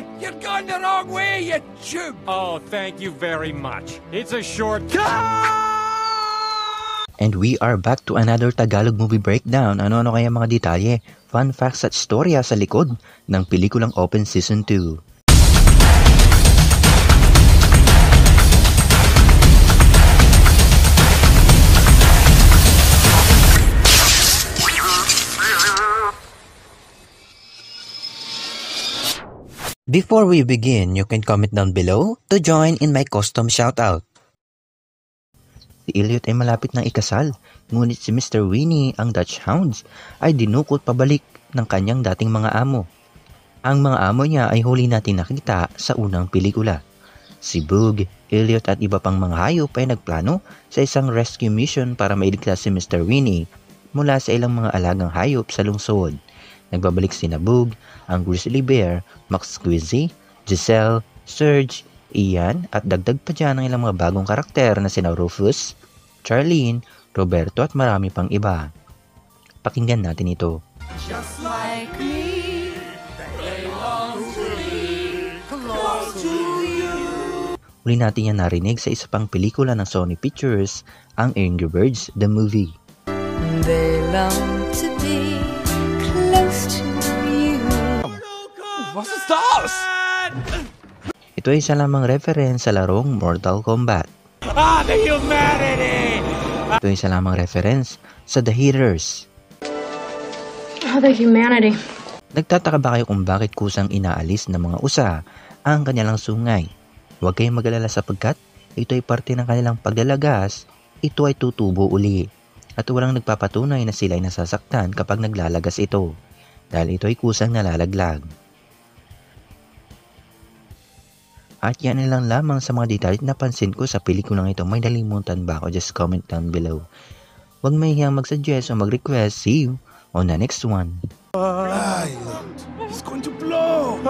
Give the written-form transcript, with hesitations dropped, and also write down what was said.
Hey! You're going the wrong way, you tube! Oh, thank you very much. It's a short... And we are back to another Tagalog movie breakdown. Ano-ano kaya mga detalye, fun facts at storya sa likod ng pelikulang Open Season 2. Before we begin, you can comment down below to join in my custom shoutout. Si Elliot ay malapit ng ikasal, ngunit si Mr. Winnie, ang Dutch Hounds, ay dinukot pabalik ng kanyang dating mga amo. Ang mga amo niya ay huli natin nakita sa unang pelikula. Si Boog, Elliot at iba pang mga hayop ay nagplano sa isang rescue mission para mailigtas si Mr. Winnie mula sa ilang mga alagang hayop sa lungsod. Nagbabalik sina Boog, ang Grizzly Bear, Max Squeezy, Giselle, Serge, Ian at dagdag pa dyan ang ilang mga bagong karakter na sina Rufus, Charlene, Roberto at marami pang iba. Pakinggan natin ito. Just like me, they long to be close to you. Uli natin yan narinig sa isa pang pelikula ng Sony Pictures, ang Angry Birds, the movie. They long to be close to you. Was ist das? Ito ay isa lamang reference sa larong Mortal Kombat. Ah, the humanity! Ito ay isa lamang reference sa The Heaters. Oh, the humanity. Nagtataka ba kayo kung bakit kusang inaalis ng mga usa ang kanilang sungay? Huwag kayong mag-alala sapagkat ito ay parte ng kanilang pagdalagas, ito ay tutubo uli. At walang nagpapatunay na sila ay nasasaktan kapag naglalagas ito, dahil ito ay kusang nalalaglag. At yan lang lamang sa mga detalye na napansin ko sa pelikulang ito. May nalimutan ba ako? Just comment down below. Huwag mahihiyang mag-suggest o mag-request. See you on the next one. He's going to blow!